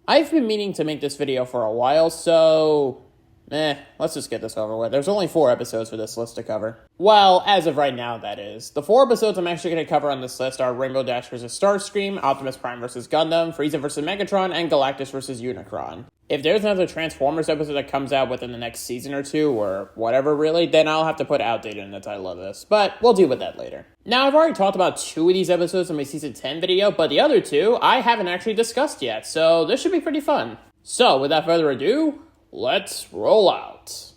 I've been meaning to make this video for a while, so let's just get this over with. There's only 4 episodes for this list to cover. Well, as of right now, that is. The 4 episodes I'm actually going to cover on this list are Rainbow Dash vs. Starscream, Optimus Prime vs. Gundam, Frieza vs. Megatron, and Galactus vs. Unicron. If there's another Transformers episode that comes out within the next season or 2, or whatever really, then I'll have to put outdated in the title of this, but we'll deal with that later. Now, I've already talked about 2 of these episodes in my Season 10 video, but the other 2 I haven't actually discussed yet, so this should be pretty fun. So, without further ado, let's roll out.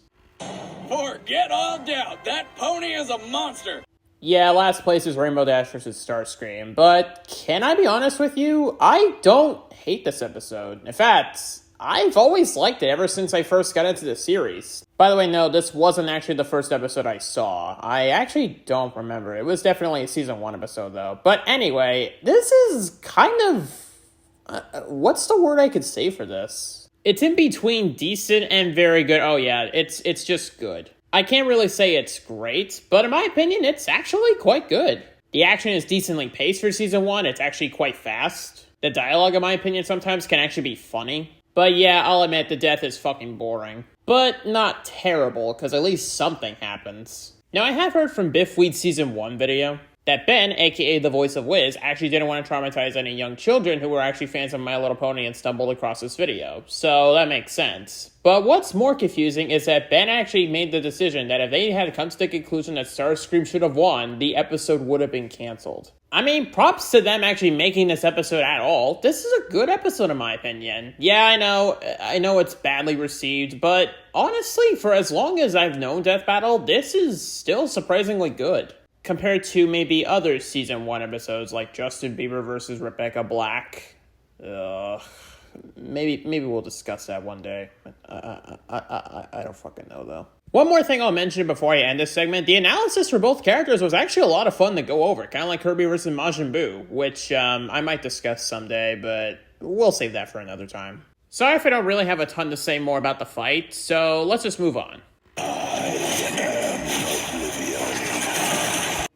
Forget all doubt, that pony is a monster! Yeah, last place is Rainbow Dash vs. Starscream, but can I be honest with you? I don't hate this episode. In fact, I've always liked it ever since I first got into the series. By the way, no, this wasn't actually the first episode I saw. I actually don't remember. It was definitely a Season 1 episode, though. But anyway, this is kind of... what's the word I could say for this? It's in between decent and very good. Oh yeah, it's just good. I can't really say it's great, but in my opinion, it's actually quite good. The action is decently paced for Season 1. It's actually quite fast. The dialogue, in my opinion, sometimes can actually be funny. But yeah, I'll admit, the death is fucking boring. But not terrible, because at least something happens. Now, I have heard from Biff Weed's Season 1 video that Ben, aka the voice of Wiz, actually didn't want to traumatize any young children who were actually fans of My Little Pony and stumbled across this video. So that makes sense. But what's more confusing is that Ben actually made the decision that if they had come to the conclusion that Starscream should have won, the episode would have been canceled. I mean, props to them actually making this episode at all. This is a good episode in my opinion. Yeah, I know it's badly received, but honestly, for as long as I've known Death Battle, this is still surprisingly good. Compared to maybe other Season 1 episodes like Justin Bieber vs. Rebecca Black. Maybe we'll discuss that one day. I don't fucking know, though. One more thing I'll mention before I end this segment. The analysis for both characters was actually a lot of fun to go over. Kind of like Kirby vs. Majin Buu, which I might discuss someday, but we'll save that for another time. Sorry if I don't really have a ton to say more about the fight, so let's just move on.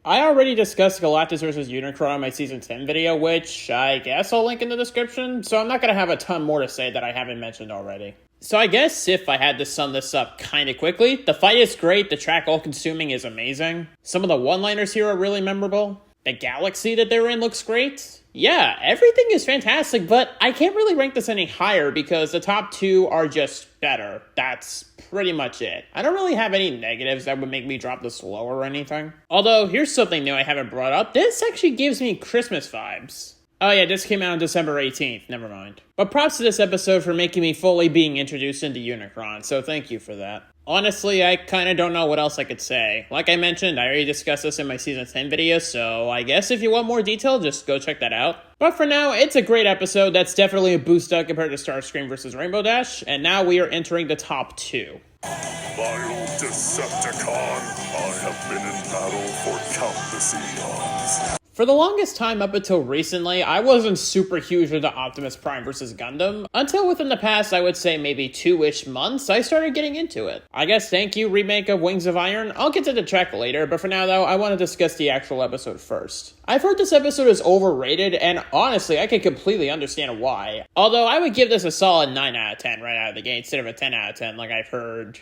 I already discussed Galactus vs. Unicron in my Season 10 video, which I guess I'll link in the description, so I'm not going to have a ton more to say that I haven't mentioned already. So I guess if I had to sum this up kind of quickly, the fight is great, the track all-consuming is amazing, some of the one-liners here are really memorable, the galaxy that they're in looks great. Yeah, everything is fantastic, but I can't really rank this any higher because the top 2 are just better. That's pretty much it. I don't really have any negatives that would make me drop this lower or anything. Although, here's something new I haven't brought up. This actually gives me Christmas vibes. Oh yeah, this came out on December 18th, never mind. But props to this episode for making me fully being introduced into Unicron, so thank you for that. Honestly, I kinda don't know what else I could say. Like I mentioned, I already discussed this in my Season 10 video, so I guess if you want more detail, just go check that out. But for now, it's a great episode. That's definitely a boost up compared to Starscream vs. Rainbow Dash, and now we are entering the top 2. Vile Decepticon, I have been in battle for countless eons. For the longest time up until recently, I wasn't super huge into Optimus Prime vs. Gundam. Until within the past, I would say maybe 2-ish months, I started getting into it. I guess thank you, remake of Wings of Iron. I'll get to the track later, but for now though, I want to discuss the actual episode first. I've heard this episode is overrated, and honestly, I can completely understand why. Although I would give this a solid 9 out of 10 right out of the gate instead of a 10 out of 10 like I've heard.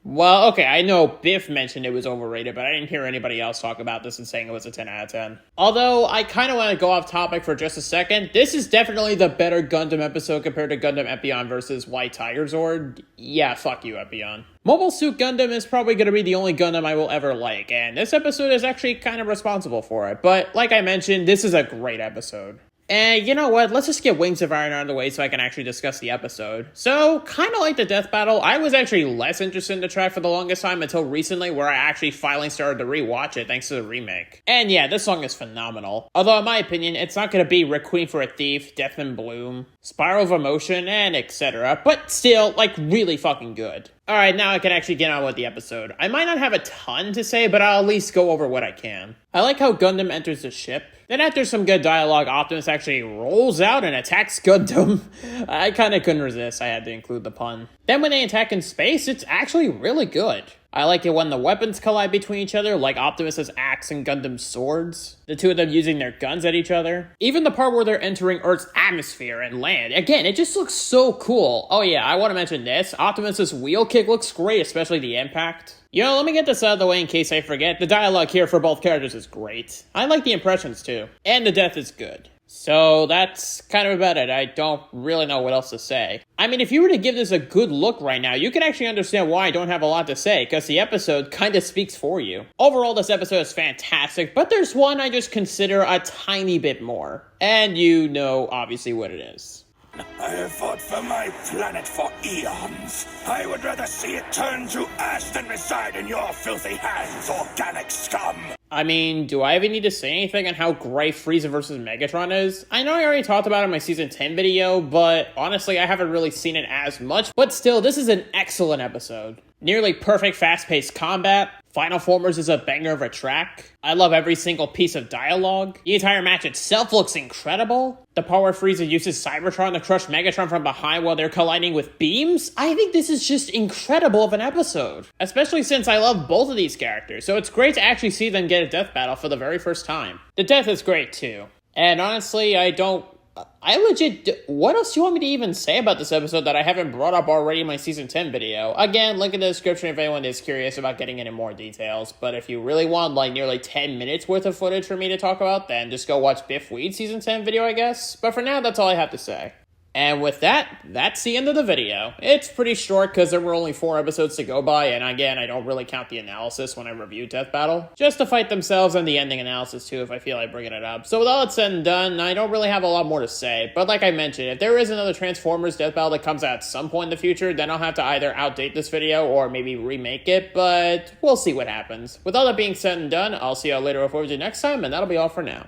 Well, okay, I know Biff mentioned it was overrated, but I didn't hear anybody else talk about this and saying it was a 10 out of 10. Although, I kind of want to go off topic for just a second. This is definitely the better Gundam episode compared to Gundam Epion versus White Tiger Zord. Yeah, fuck you, Epion. Mobile Suit Gundam is probably going to be the only Gundam I will ever like, and this episode is actually kind of responsible for it. But, like I mentioned, this is a great episode. And you know what, let's just get Wings of Iron out of the way so I can actually discuss the episode. So, kind of like the Death Battle, I was actually less interested in the track for the longest time until recently where I actually finally started to rewatch it thanks to the remake. And yeah, this song is phenomenal. Although in my opinion, it's not going to be Requiem for a Thief, Death in Bloom, Spiral of Emotion, and etc. But still, like, really fucking good. Alright, now I can actually get on with the episode. I might not have a ton to say, but I'll at least go over what I can. I like how Gundam enters the ship. Then after some good dialogue, Optimus actually rolls out and attacks Gundam. I kinda couldn't resist, I had to include the pun. Then when they attack in space, it's actually really good. I like it when the weapons collide between each other, like Optimus's axe and Gundam's swords. The two of them using their guns at each other. Even the part where they're entering Earth's atmosphere and land. Again, it just looks so cool. Oh yeah, I want to mention this. Optimus's wheel kick looks great, especially the impact. Let me get this out of the way in case I forget. The dialogue here for both characters is great. I like the impressions too. And the death is good. So that's kind of about it. I don't really know what else to say. I mean, if you were to give this a good look right now, you can actually understand why I don't have a lot to say, because the episode kind of speaks for you. Overall, this episode is fantastic, but there's one I just consider a tiny bit more. And you know, obviously, what it is. I have fought for my planet for eons. I would rather see it turn to ash than reside in your filthy hands, organic scum. I mean, do I even need to say anything on how great Frieza vs. Megatron is? I know I already talked about it in my Season 10 video, but honestly, I haven't really seen it as much. But still, this is an excellent episode. Nearly perfect fast-paced combat. Final Formers is a banger of a track. I love every single piece of dialogue. The entire match itself looks incredible. The part where Frieza uses Cybertron to crush Megatron from behind while they're colliding with beams. I think this is just incredible of an episode. Especially since I love both of these characters, so it's great to actually see them get a death battle for the very first time. The death is great too. And honestly, what else do you want me to even say about this episode that I haven't brought up already in my Season 10 video? Again, link in the description if anyone is curious about getting into more details. But if you really want like nearly 10 minutes worth of footage for me to talk about, then just go watch Biff Weed's Season 10 video, I guess. But for now, that's all I have to say. And with that, that's the end of the video. It's pretty short because there were only 4 episodes to go by, and again, I don't really count the analysis when I review Death Battle. Just the fight themselves and the ending analysis too if I feel like bringing it up. So with all that said and done, I don't really have a lot more to say, but like I mentioned, if there is another Transformers Death Battle that comes out at some point in the future, then I'll have to either outdate this video or maybe remake it, but we'll see what happens. With all that being said and done, I'll see y'all later or forward to next time, and that'll be all for now.